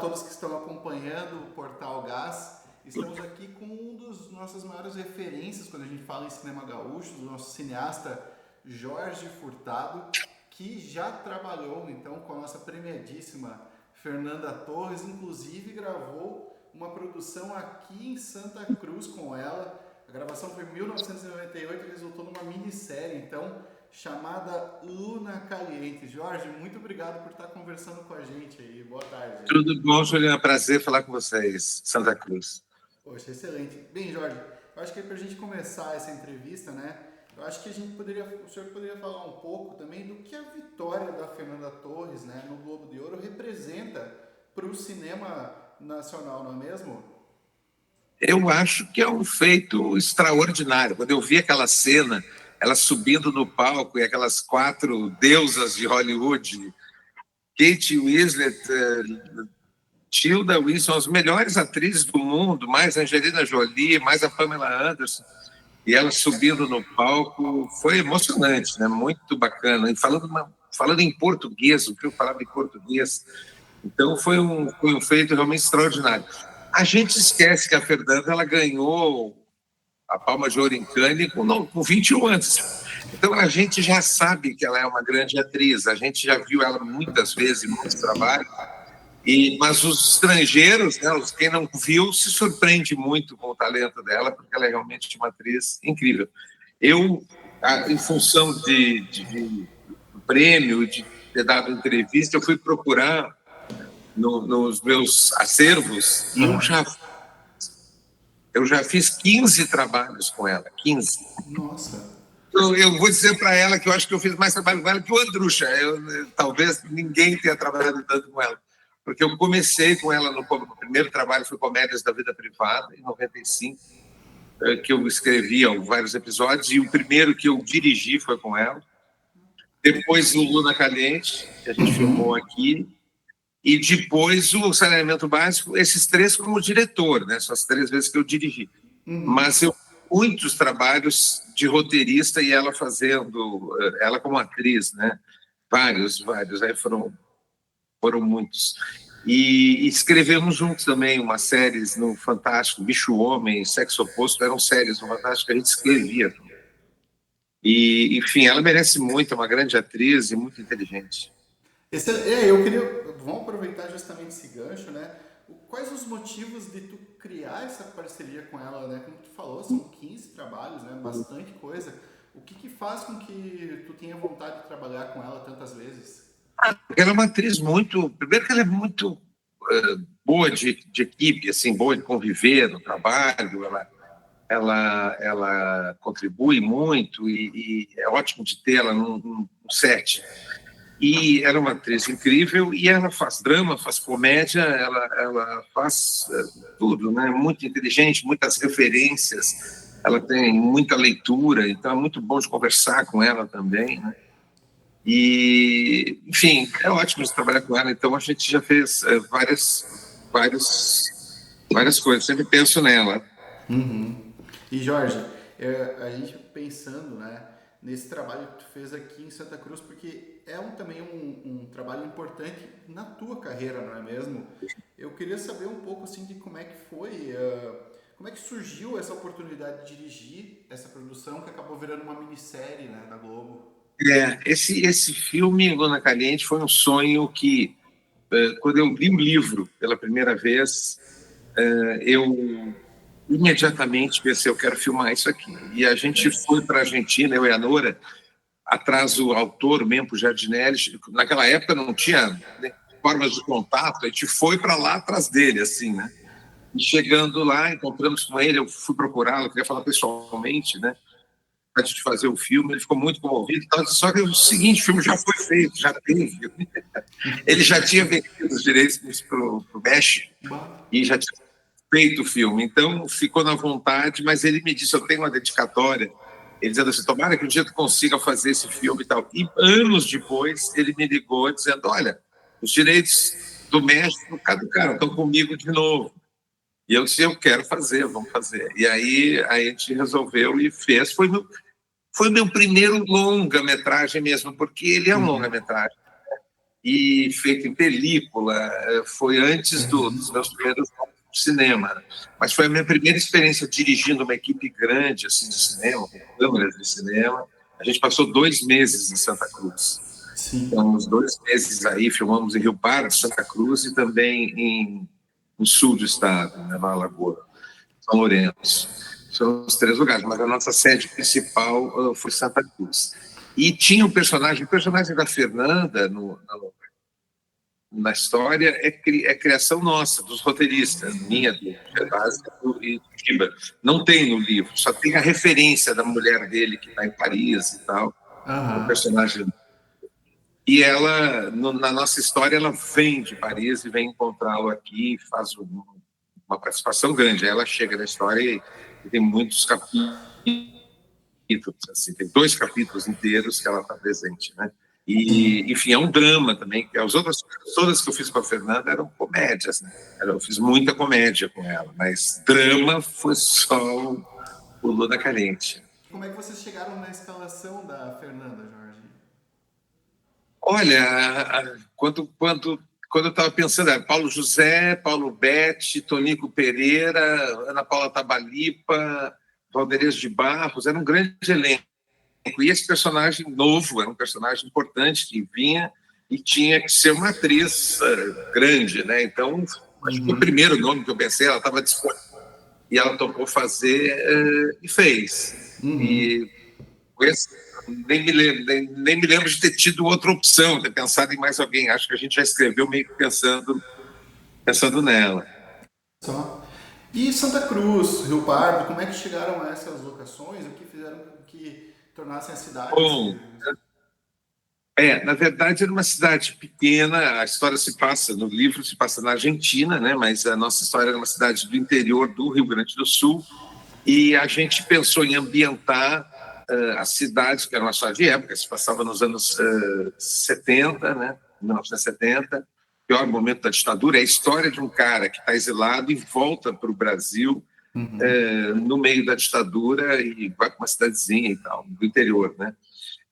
todos que estão acompanhando o Portal Gás. Estamos aqui com um dos nossas maiores referências quando a gente fala em cinema gaúcho, do nosso cineasta Jorge Furtado, que já trabalhou então com a nossa premiadíssima Fernanda Torres, inclusive gravou uma produção aqui em Santa Cruz com ela. A gravação foi em 1998 e resultou numa minissérie, então, chamada Luna Caliente. Jorge, muito obrigado por estar conversando com a gente aí. Boa tarde. Tudo bom, Juliano? É um prazer falar com vocês, Santa Cruz. Poxa, excelente. Bem, Jorge, eu acho que para a gente começar essa entrevista, né, eu acho que o senhor poderia falar um pouco também do que a vitória da Fernanda Torres, né, no Globo de Ouro representa para o cinema nacional, não é mesmo? Eu acho que é um feito extraordinário. Quando eu vi aquela cena, ela subindo no palco e aquelas 4 deusas de Hollywood, Kate Winslet, Tilda Swinton, as melhores atrizes do mundo, mais a Angelina Jolie, mais a Pamela Anderson, e ela subindo no palco, foi emocionante, né? Muito bacana. E falando em português, o que eu falava em português, então foi um feito realmente extraordinário. A gente esquece que a Fernanda ela ganhou a Palma de Ouro em Cannes com 21 anos. Então a gente já sabe que ela é uma grande atriz, a gente já viu ela muitas vezes em muitos trabalhos, mas os estrangeiros, né, quem não viu, se surpreende muito com o talento dela, porque ela é realmente uma atriz incrível. Eu, em função de prêmio, de ter dado entrevista, eu fui procurar nos meus acervos e eu já fiz 15 trabalhos com ela, 15. Nossa. Eu vou dizer para ela que eu acho que eu fiz mais trabalho com ela que o Andrucha. Talvez ninguém tenha trabalhado tanto com ela. Porque eu comecei com ela no primeiro trabalho, foi Comédias da Vida Privada, em 95, que eu escrevi vários episódios, e o primeiro que eu dirigi foi com ela. Depois o Luna Caliente, que a gente filmou aqui, e depois o Saneamento Básico, esses 3 como diretor, né? São as 3 vezes que eu dirigi. Mas eu muitos trabalhos de roteirista e ela fazendo, ela como atriz, né? Vários, aí foram muitos. E escrevemos juntos também umas séries no Fantástico, Bicho Homem, Sexo Oposto, eram séries no Fantástico que a gente escrevia. E, enfim, ela merece muito, é uma grande atriz e muito inteligente. Vamos aproveitar justamente esse gancho, né? Quais os motivos de tu criar essa parceria com ela, né? Como tu falou, são 15 trabalhos, né? Bastante coisa. O que faz com que tu tenha vontade de trabalhar com ela tantas vezes? Ela é uma atriz primeiro que ela é muito boa de equipe, assim, boa de conviver no trabalho, ela contribui muito e é ótimo de ter ela num set. E ela é uma atriz incrível e ela faz drama, faz comédia, ela faz tudo, né? Muito inteligente, muitas referências, ela tem muita leitura, então é muito bom de conversar com ela também, né? E, enfim, é ótimo de trabalhar com ela, então a gente já fez várias coisas, sempre penso nela. E Jorge, a gente pensando, né, nesse trabalho que tu fez aqui em Santa Cruz, porque é também um trabalho importante na tua carreira, não é mesmo? Eu queria saber um pouco assim de como é que foi, como é que surgiu essa oportunidade de dirigir essa produção que acabou virando uma minissérie, né, da Globo. Esse filme, Luna Caliente, foi um sonho que, quando eu li o livro pela primeira vez, eu imediatamente pensei, eu quero filmar isso aqui. E a gente foi para a Argentina, eu e a Nora, atrás do autor, o Mempo Giardinelli. Naquela época não tinha, né, formas de contato, a gente foi para lá atrás dele, assim, né? E chegando lá, encontramos com ele, eu fui procurá-lo, queria falar pessoalmente, né? Antes de fazer o filme, ele ficou muito comovido. Só que o seguinte, o filme já foi feito, já teve. Ele já tinha vendido os direitos para o México e já tinha feito o filme. Então, ficou na vontade, mas ele me disse, eu tenho uma dedicatória. Ele dizendo assim, tomara que um dia tu consiga fazer esse filme e tal. E anos depois, ele me ligou dizendo, olha, os direitos do México caducaram, estão comigo de novo. E eu disse, eu quero fazer, vamos fazer. E aí a gente resolveu e fez. Foi meu primeiro longa-metragem mesmo, porque ele é um longa-metragem. e feito em película. Foi antes dos meus primeiros cinema, mas foi a minha primeira experiência dirigindo uma equipe grande assim de cinema, com câmeras de cinema. A gente passou 2 meses em Santa Cruz. Sim. Então, uns 2 meses aí, filmamos em Rio Pardo, Santa Cruz, e também no sul do estado, né, na Alagoa, São Lourenço. São os 3 lugares, mas a nossa sede principal foi Santa Cruz. E tinha o personagem da Fernanda na história é criação nossa, dos roteiristas, minha, do Gervásio e do Giba. Não tem no livro, só tem a referência da mulher dele que está em Paris e tal, o personagem. E ela, na nossa história, ela vem de Paris e vem encontrá-lo aqui, faz uma participação grande. Aí ela chega na história e tem muitos capítulos, assim, tem 2 capítulos inteiros que ela está presente, né? E, enfim, é um drama também. As outras todas que eu fiz com a Fernanda eram comédias, né? Eu fiz muita comédia com ela, mas drama foi só o Luna Caliente. Como é que vocês chegaram na escalação da Fernanda, Jorge? Olha, quando eu estava pensando, era Paulo José, Paulo Betti, Tonico Pereira, Ana Paula Tabalipa, Valderez de Barros, era um grande elenco. E esse personagem novo, era um personagem importante que vinha e tinha que ser uma atriz grande, né? Então, acho que o primeiro nome que eu pensei, ela estava disponível e ela topou fazer e fez. E nem me lembro de ter tido outra opção, ter pensado em mais alguém. Acho que a gente já escreveu meio que pensando nela. Só. E Santa Cruz, Rio Pardo, como é que chegaram a essas locações? O que fizeram que tornassem a cidade? Bom, na verdade era uma cidade pequena, a história no livro se passa na Argentina, né? Mas a nossa história era uma cidade do interior do Rio Grande do Sul, e a gente pensou em ambientar a cidade, que era uma história de época, se passava nos anos 70, né? 1970, pior momento da ditadura, é a história de um cara que está exilado e volta para o Brasil no meio da ditadura e vai para uma cidadezinha e tal, do interior, né?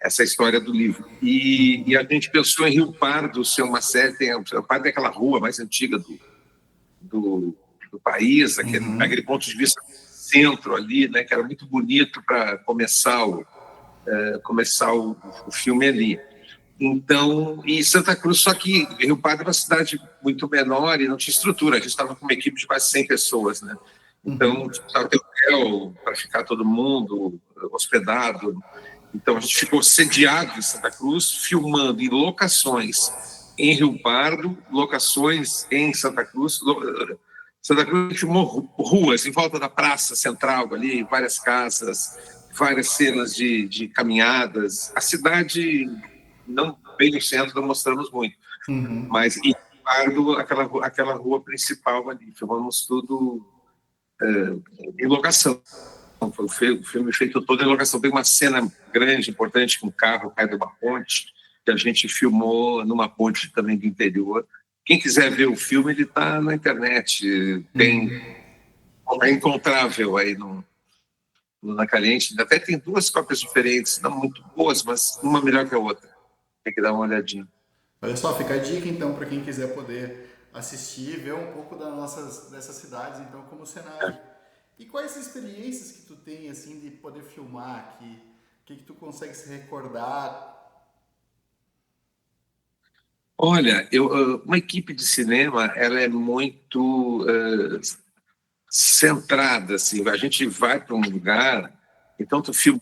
Essa é a história do livro. E a gente pensou em Rio Pardo ser uma série, Rio Pardo é aquela rua mais antiga do país, aquele ponto de vista centro ali, né, que era muito bonito para começar o filme ali. Então, e Santa Cruz, só que Rio Pardo é uma cidade muito menor e não tinha estrutura, a gente estava com uma equipe de quase 100 pessoas, né? Então, precisava ter hotel para ficar todo mundo hospedado. Então, a gente ficou sediado em Santa Cruz, filmando em locações em Rio Pardo, locações em Santa Cruz. Santa Cruz filmou ruas em volta da praça central ali, várias casas, várias cenas de caminhadas. A cidade, não bem no centro, não mostramos muito, mas em Rio Pardo, aquela rua principal ali, filmamos tudo em locação. Foi o filme feito todo em locação. Tem uma cena grande, importante, que um carro cai de uma ponte, que a gente filmou numa ponte também do interior. Quem quiser ver o filme, ele está na internet. É encontrável aí no Na Caliente. Até tem 2 cópias diferentes, não muito boas, mas uma melhor que a outra. Tem que dar uma olhadinha. Olha só, fica a dica então para quem quiser poder assistir, ver um pouco dessas cidades então como cenário. E quais experiências que tu tem assim de poder filmar aqui? O que tu consegue se recordar? Olha, uma equipe de cinema, ela é muito centrada, assim. A gente vai para um lugar, então tu filma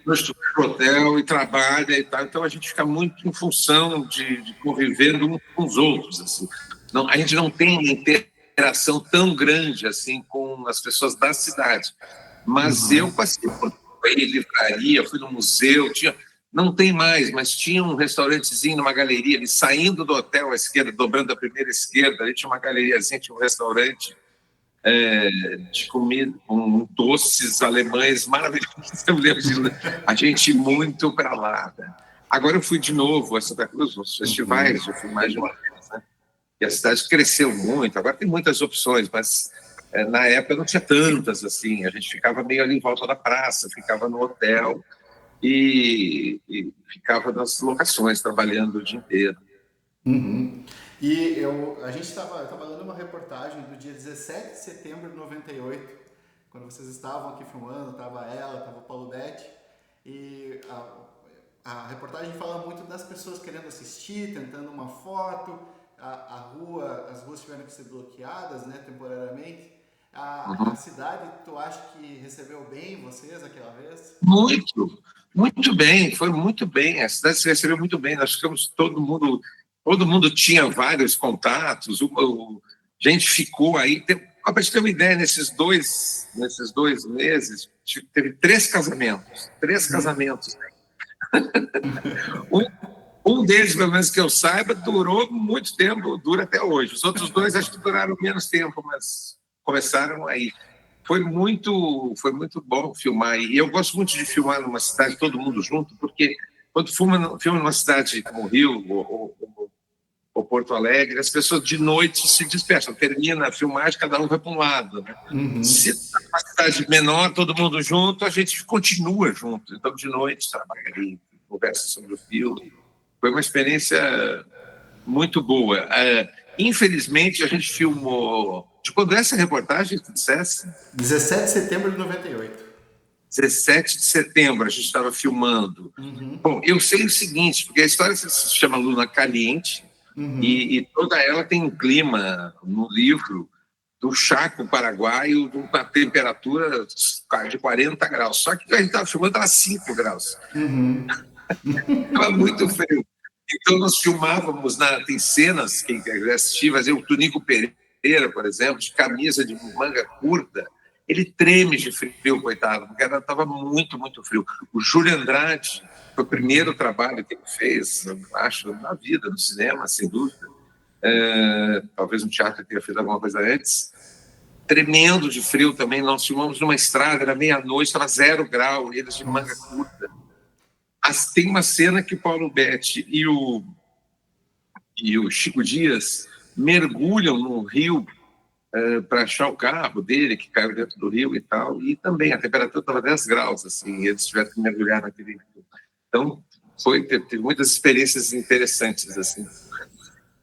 no hotel e trabalha e tal, então a gente fica muito em função de conviver uns com os outros, assim. Não, a gente não tem uma interação tão grande assim com as pessoas da cidade, mas eu passei por livraria, fui no museu, não tem mais, mas tinha um restaurantezinho numa galeria ali, saindo do hotel à esquerda, dobrando a primeira esquerda, ali tinha uma galeriazinha, tinha um restaurante de comida, com doces alemães maravilhosos. Eu lembro de a gente ir muito para lá, né? Agora eu fui de novo a Santa Cruz, nos festivais, eu fui mais de uma vez, né? E a cidade cresceu muito, agora tem muitas opções, mas na época não tinha tantas assim, a gente ficava meio ali em volta da praça, ficava no hotel e ficava nas locações, trabalhando o dia inteiro. Uhum. A gente estava lendo uma reportagem do dia 17 de setembro de 98, quando vocês estavam aqui filmando, estava ela, estava o Paulo Betti, e a reportagem fala muito das pessoas querendo assistir, tentando uma foto, as ruas tiveram que ser bloqueadas, né, temporariamente. A Uhum. cidade, tu acha que recebeu bem vocês aquela vez? Muito, muito bem, foi muito bem. A cidade se recebeu muito bem. Nós ficamos todo mundo tinha vários contatos. Gente ficou aí. Para te ter uma ideia, nesses dois meses, teve três casamentos. Um, um deles, pelo menos que eu saiba, durou muito tempo, dura até hoje. Os outros dois acho que duraram menos tempo, mas começaram aí. Foi muito bom filmar. E eu gosto muito de filmar numa cidade, todo mundo junto, porque quando filma numa cidade como Rio ou Porto Alegre, as pessoas de noite se dispersam. Termina a filmagem, cada um vai para um lado. Né? Se é uma cidade menor, todo mundo junto, a gente continua junto. Então, de noite, trabalha ali, conversa sobre o filme. Foi uma experiência muito boa. Infelizmente, a gente filmou. De quando essa reportagem, tu dissesse? 17 de setembro de 98. 17 de setembro, a gente estava filmando. Bom, eu sei o seguinte, porque a história se chama Luna Caliente, e toda ela tem um clima no livro do Chaco paraguaio, de uma temperatura de 40 graus. Só que a gente estava filmando, estava 5 graus. Estava muito frio. Então, nós filmávamos, tem cenas, quem quer assistir, vai ver o Tunico Pereira, por exemplo, de camisa de manga curta, ele treme de frio, coitado, porque estava muito, muito frio. O Júlio Andrade, foi o primeiro trabalho que ele fez, acho, na vida, no cinema, sem dúvida. Talvez no teatro tenha feito alguma coisa antes. Tremendo de frio também, nós filmamos numa estrada, era meia-noite, estava 0 grau, eles de manga curta. Tem uma cena que o Paulo Betti e o Chico Dias mergulham no rio para achar o carro dele, que caiu dentro do rio e tal, e também a temperatura estava 10 graus, assim, e eles tiveram que mergulhar naquele rio. Então, teve muitas experiências interessantes, assim.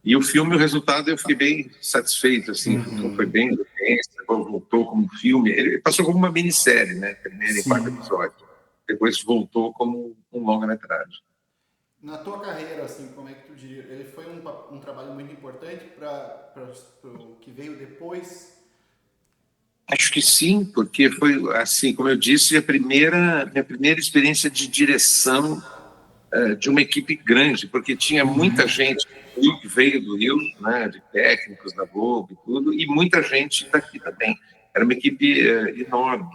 E o filme, o resultado, eu fiquei bem satisfeito, assim, foi bem, voltou como filme, ele passou como uma minissérie, né, primeiro em 4 episódios, depois voltou como um longa-metragem. Na tua carreira, assim, como é que tu diria? Ele foi um trabalho muito importante para o que veio depois? Acho que sim, porque foi, assim, como eu disse, minha primeira experiência de direção de uma equipe grande, porque tinha muita gente que veio do Rio, né, de técnicos da Globo e tudo, e muita gente daqui também. Era uma equipe enorme.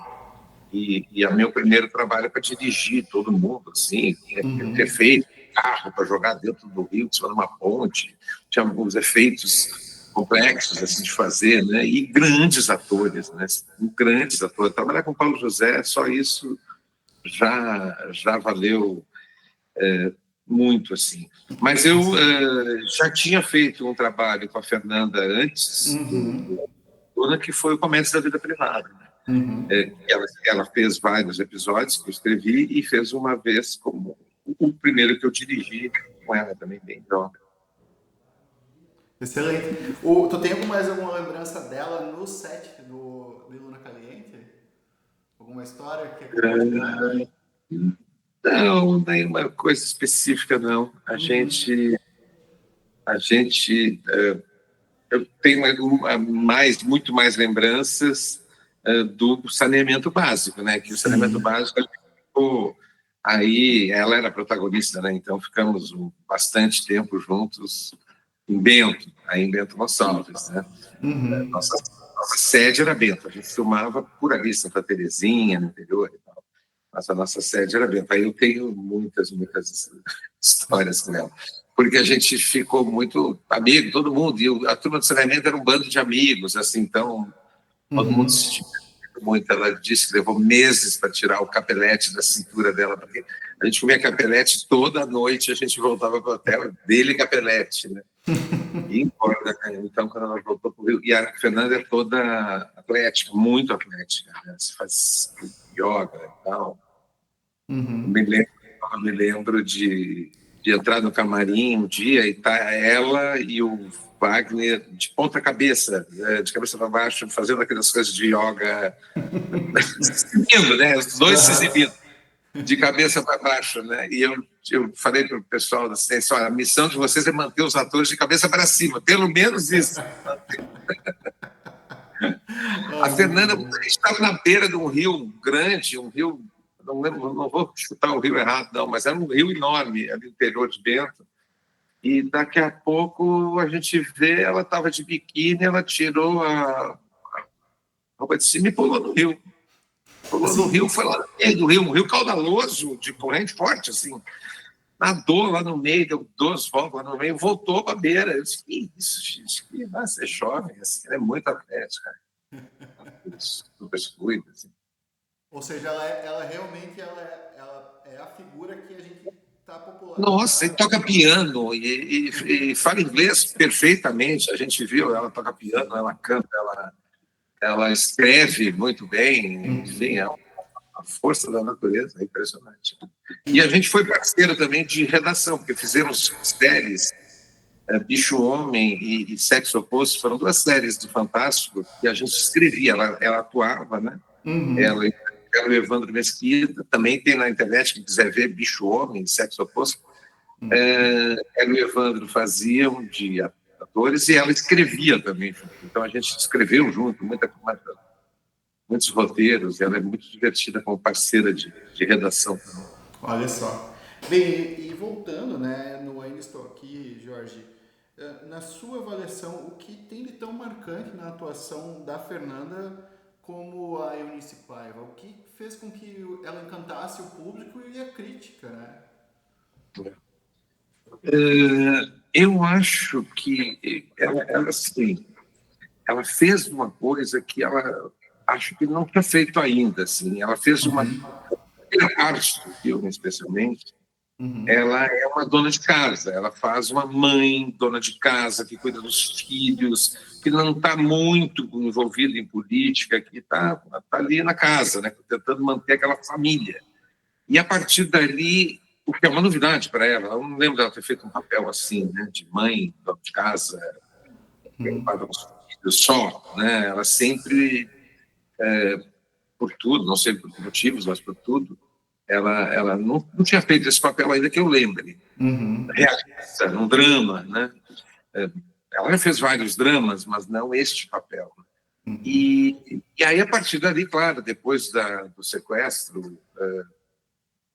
E o meu primeiro trabalho para dirigir todo mundo, assim, ter feito carro para jogar dentro do rio, de cima de uma ponte, tinha alguns efeitos complexos assim de fazer, né? E grandes atores, né? Grandes atores. Trabalhar com Paulo José, só isso já valeu muito, assim. Mas eu já tinha feito um trabalho com a Fernanda antes do Luna, que foi o Comédias da Vida Privada, né? Ela fez vários episódios que eu escrevi e fez uma vez como o primeiro que eu dirigi com ela também, bem jovem. Excelente. Tu tem mais alguma lembrança dela no set do Luna Caliente? Alguma história que é compartilhar? Não, nenhuma coisa específica, não. A gente eu tenho muito mais lembranças do saneamento básico, né? Que o saneamento básico ficou aí, ela era protagonista, né? Então ficamos bastante tempo juntos em Bento Gonçalves, né? Nossa sede era Bento, a gente filmava por ali, Santa Terezinha, no interior e tal. Mas a nossa sede era Bento. Aí eu tenho muitas histórias com ela. Porque a gente ficou muito amigo, todo mundo, e a turma do saneamento era um bando de amigos, assim, então todo mundo se divertiu muito. Ela disse que levou meses para tirar o capelete da cintura dela, porque a gente comia capelete toda noite, a gente voltava para o hotel, dele capelete, né? E embora, né? Então, quando ela voltou para o Rio, e a Fernanda é toda atlética, muito atlética, né? Se faz yoga e tal. Eu me lembro de entrar no camarim um dia e tá ela e o Wagner de ponta cabeça, de cabeça para baixo, fazendo aquelas coisas de yoga, se exibindo, né? Os dois se exibindo, de cabeça para baixo, né? E eu falei para o pessoal da assistência, olha, a missão de vocês é manter os atores de cabeça para cima, pelo menos isso. A Fernanda estava na beira de um rio grande, um rio, não lembro, não vou chutar o rio errado, não, mas era um rio enorme ali no interior de Bento. E daqui a pouco a gente vê, ela estava de biquíni, ela tirou a roupa de cima e pulou no rio. Pulou no rio, foi lá no meio do rio, um rio caudaloso, de corrente forte, assim. Nadou lá no meio, deu 2 voltas lá no meio, voltou para a beira. Eu disse, que isso, gente, que vai ser jovem, assim, ela é muito atlética. Super fluida, assim. Ou seja, ela realmente ela é a figura que a gente está popular. Nossa, e toca piano e fala inglês perfeitamente. A gente viu, ela toca piano, ela canta, ela escreve muito bem. Enfim, é a força da natureza, é impressionante. E a gente foi parceiro também de redação, porque fizemos séries, Bicho Homem e Sexo Oposto, foram 2 séries do Fantástico que a gente escrevia, ela atuava, né? Ela e o Evandro Mesquita, também tem na internet, quem quiser ver, Bicho Homem, Sexo Oposto. Ela e o Evandro faziam de atores e ela escrevia também. Então a gente escreveu junto, muitos roteiros, ela é muito divertida como parceira de redação. Olha só. Bem, e voltando, né, no Ainda Estou Aqui, Jorge, na sua avaliação, o que tem de tão marcante na atuação da Fernanda como a Eunice Paiva? O que fez com que ela encantasse o público e a crítica, né? Eu acho que ela fez uma coisa que ela acho que não tinha feito ainda, assim. Ela fez uma primeira parte do filme, especialmente. Ela é uma dona de casa, ela faz uma mãe dona de casa que cuida dos filhos, que não está muito envolvida em política, que está ali na casa, né, tentando manter aquela família. E a partir dali, o que é uma novidade para ela, eu não lembro dela ter feito um papel assim, né, de mãe dona de casa, preocupada com os filhos só, né? Ela sempre, por tudo, não sei por que motivos, mas por tudo, ela não tinha feito esse papel ainda que eu lembre. Realista, um drama, né? Ela já fez vários dramas, mas não este papel. E aí, a partir dali, claro, depois do sequestro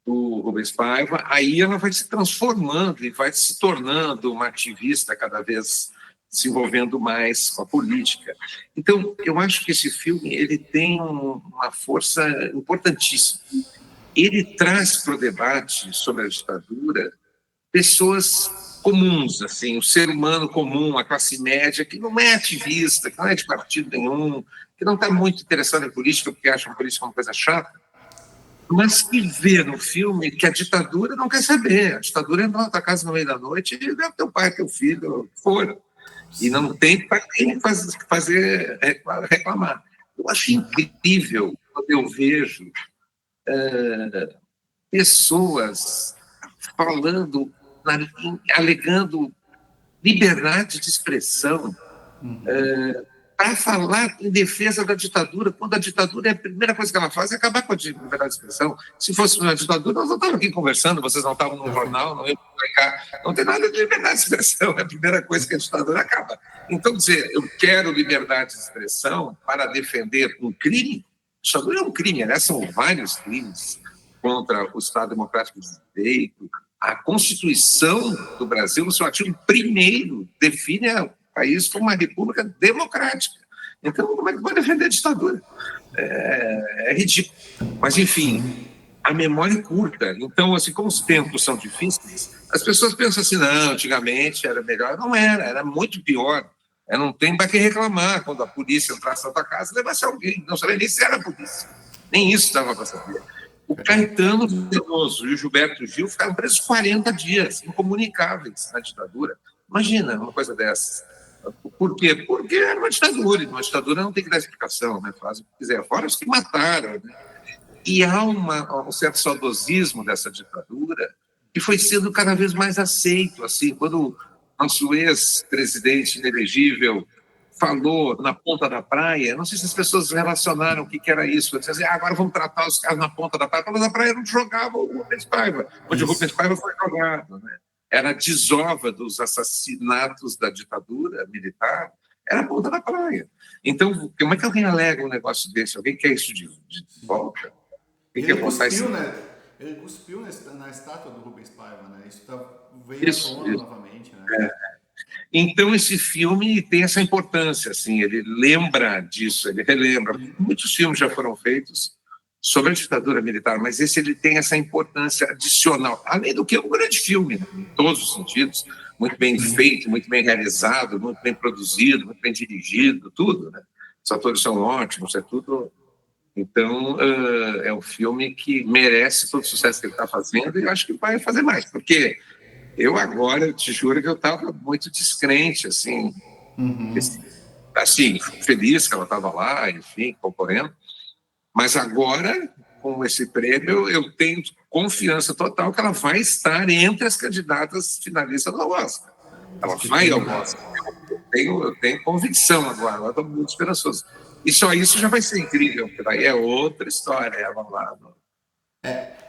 do Rubens Paiva, aí ela vai se transformando e vai se tornando uma ativista cada vez se envolvendo mais com a política. Então, eu acho que esse filme ele tem uma força importantíssima. Ele traz para o debate sobre a ditadura pessoas comuns, assim, o ser humano comum, a classe média, que não é ativista, que não é de partido nenhum, que não está muito interessado em política porque acha a política uma coisa chata, mas que vê no filme que a ditadura não quer saber. A ditadura entra na tua casa no meio da noite e leva teu pai, teu filho, fora. E não tem para quem fazer reclamar. Eu acho incrível quando eu vejo pessoas falando, alegando liberdade de expressão, para falar em defesa da ditadura, quando a ditadura, a primeira coisa que ela faz é acabar com a liberdade de expressão. Se fosse uma ditadura, nós não estávamos aqui conversando, vocês não estavam no jornal, não iam publicar, não tem nada de liberdade de expressão, é a primeira coisa que a ditadura acaba. Então, dizer, eu quero liberdade de expressão para defender um crime, a ditadura é um crime, aliás, são vários crimes contra o Estado Democrático de Direito. A Constituição do Brasil, no seu artigo 1º, define o país como uma república democrática. Então, como é que vai defender a ditadura? É ridículo. Mas, enfim, a memória é curta. Então, assim, como os tempos são difíceis, as pessoas pensam assim, não, antigamente era melhor. Não era muito pior. Não tem para que reclamar quando a polícia entrasse na tua casa e levasse alguém. Não sabia nem se era a polícia. Nem isso dava para saber. O Caetano Veloso e o Gilberto Gil ficaram presos 40 dias, incomunicáveis na ditadura. Imagina uma coisa dessas. Por quê? Porque era uma ditadura, e uma ditadura não tem que dar explicação, né? Faz o que quiser. Fora os que mataram, né? E há um certo saudosismo dessa ditadura que foi sendo cada vez mais aceito. Assim, quando o nosso ex-presidente inelegível falou na ponta da praia, não sei se as pessoas relacionaram o que era isso. Dizer assim, agora vamos tratar os caras na ponta da praia. A ponta da praia não jogava o Rubens Paiva, onde o Rubens Paiva foi jogado. Né? Era a desova dos assassinatos da ditadura militar, era a ponta da praia. Então, como é que alguém alega um negócio desse? Alguém quer isso de volta? Ele cuspiu, né? Ele cuspiu na estátua do Rubens Paiva, né? Isso veio à tona novamente, né? Então, esse filme tem essa importância, assim, ele lembra disso, ele relembra. Muitos filmes já foram feitos sobre a ditadura militar, mas esse ele tem essa importância adicional, além do que é um grande filme, né? Em todos os sentidos, muito bem feito, muito bem realizado, muito bem produzido, muito bem dirigido, tudo, né? Os atores são ótimos, é tudo. Então, é um filme que merece todo o sucesso que ele está fazendo e eu acho que vai fazer mais, porque eu te juro que eu estava muito descrente, assim, assim, feliz que ela estava lá, enfim, concorrendo, mas agora, com esse prêmio, eu tenho confiança total que ela vai estar entre as candidatas finalistas do Oscar. Ela vai ao Oscar. Eu tenho convicção agora estou muito esperançoso. E só isso já vai ser incrível, porque daí é outra história, ela lá.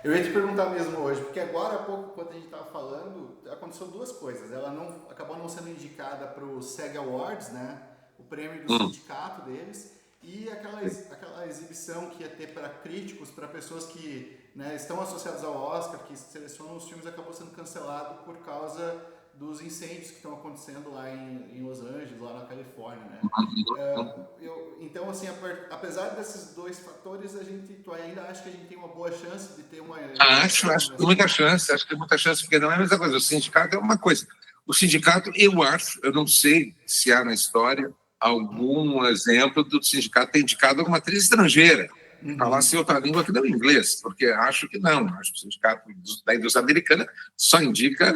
Eu ia te perguntar mesmo hoje, porque agora há pouco, quando a gente estava falando, aconteceu duas coisas. Ela acabou não sendo indicada para o SEG Awards, né? O prêmio do sindicato deles, e aquela exibição que ia ter para críticos, para pessoas que, né, estão associadas ao Oscar, que selecionam os filmes, acabou sendo cancelado por causa dos incêndios que estão acontecendo lá em Los Angeles, lá na Califórnia, né? Então, assim, apesar desses dois fatores, tu ainda acha que a gente tem uma boa chance de ter uma... Acho que tem muita chance, porque não é a mesma coisa. O sindicato é uma coisa. O sindicato, eu não sei se há na história algum exemplo do sindicato ter indicado alguma atriz estrangeira, falasse outra língua que não inglês, porque acho que não. Acho que o sindicato da indústria americana só indica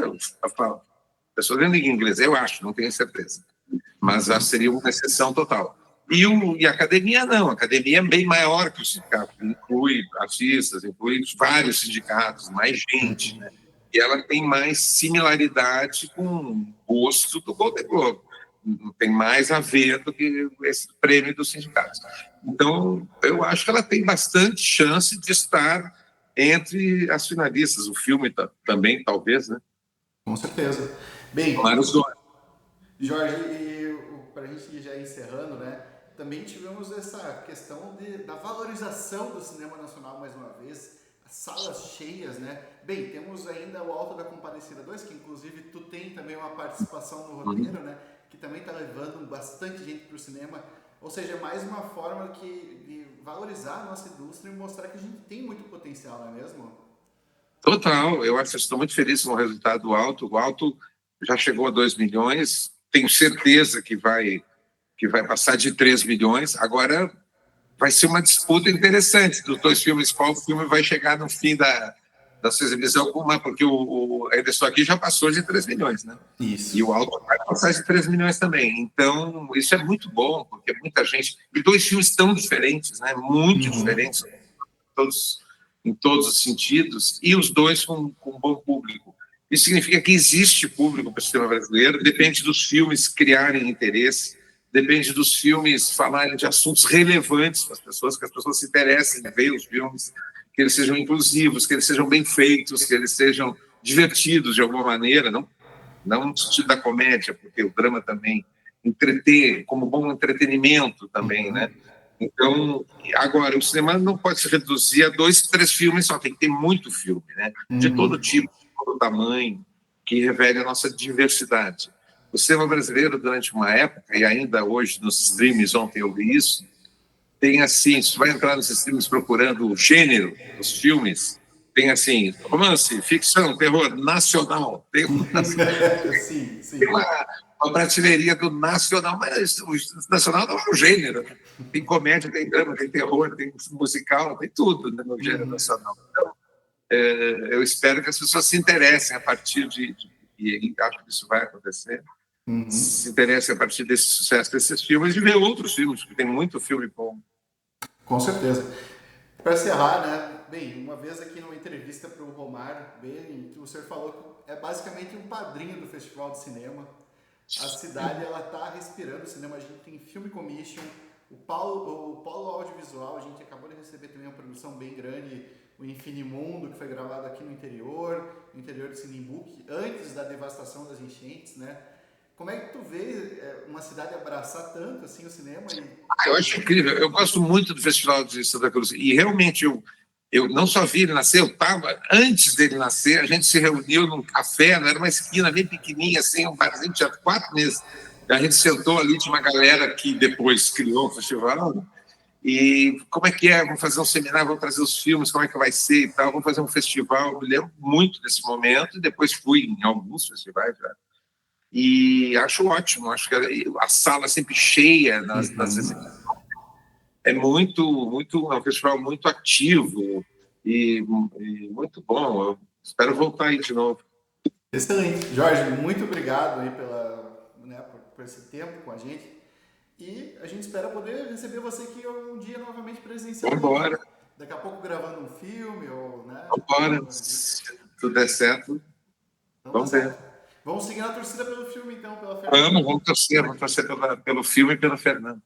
pessoas em língua inglesa, eu acho, não tenho certeza. Mas seria uma exceção total. E a academia não, a academia é bem maior que o sindicato, inclui artistas, inclui vários sindicatos, mais gente, né? E ela tem mais similaridade com o gosto do Golden Globe, tem mais a ver do que esse prêmio dos sindicatos. Então, eu acho que ela tem bastante chance de estar entre as finalistas, o filme também, talvez, né? Com certeza. Bem, Jorge, para a gente ir já encerrando, né? Também tivemos essa questão da valorização do cinema nacional mais uma vez, as salas cheias, né? Bem, temos ainda o Alto da Compadecida 2, que inclusive tu tem também uma participação no roteiro, né? Que também está levando bastante gente para o cinema. Ou seja, mais uma forma de valorizar a nossa indústria e mostrar que a gente tem muito potencial, não é mesmo? Total, eu acho que estou muito feliz com o resultado do Alto. O Alto já chegou a 2 milhões, tenho certeza que vai passar de 3 milhões. Agora vai ser uma disputa interessante dos dois filmes, qual filme vai chegar no fim da sua exibição, porque o Ainda Estou Aqui já passou de 3 milhões, né? Isso. E o Alto vai passar de 3 milhões também. Então, isso é muito bom, porque muita gente... E dois filmes tão diferentes, né? Muito diferentes, em todos os sentidos, e os dois com um bom público. Isso significa que existe público para o cinema brasileiro, depende dos filmes criarem interesse, depende dos filmes falarem de assuntos relevantes para as pessoas, que as pessoas se interessem em ver os filmes, que eles sejam inclusivos, que eles sejam bem feitos, que eles sejam divertidos de alguma maneira, não no sentido da comédia, porque o drama também entretém, como bom entretenimento também, né? Então, agora, o cinema não pode se reduzir a 2, 3 filmes só, tem que ter muito filme, né? De todo tipo, de todo tamanho, que revele a nossa diversidade. O cinema brasileiro, durante uma época, e ainda hoje nos streams, ontem eu vi isso, tem assim, se vai entrar nos streams procurando o gênero dos filmes, tem assim, romance, ficção, terror, nacional. Tem uma prateleirinha do nacional, mas o nacional não é um gênero. Né? Tem comédia, tem drama, tem terror, tem musical, tem tudo, né, no gênero nacional. Então, eu espero que as pessoas se interessem a partir e acho que isso vai acontecer, se interessem a partir desse sucesso desses filmes e ver outros filmes, porque tem muito filme bom. Com certeza. Para encerrar, né? bem, uma vez aqui numa entrevista para o Romar, bem, que o senhor falou que é basicamente um padrinho do Festival de Cinema. A cidade, ela tá respirando cinema, a gente tem Film Commission, o Polo Audiovisual, a gente acabou de receber também uma produção bem grande, o Infinimundo, que foi gravado aqui no interior de Sinimbuque, antes da devastação das enchentes, né? Como é que tu vê uma cidade abraçar tanto assim o cinema? Eu acho incrível. Eu gosto muito do Festival de Santa Cruz. E realmente eu não só vi ele nascer, eu estava antes dele nascer, a gente se reuniu num café, era uma esquina bem pequenininha, assim, um barzinho, tinha 4 meses. A gente sentou ali, tinha uma galera que depois criou o festival. E como é que é? Vamos fazer um seminário, vamos trazer os filmes, como é que vai ser e tal, vamos fazer um festival. Eu me lembro muito desse momento, e depois fui em alguns festivais já. E acho ótimo, acho que a sala sempre cheia nas exibições. É é um festival muito ativo e muito bom. Eu espero voltar aí de novo. Excelente. Jorge, muito obrigado aí por esse tempo com a gente. E a gente espera poder receber você aqui um dia novamente presencialmente. Vamos embora. Daqui a pouco gravando um filme ou, né? Vamos embora. Se tudo der certo, Então, vamos ver. Vamos seguir na torcida pelo filme, então, pela Fernanda. Vamos torcer pelo filme e pela Fernanda.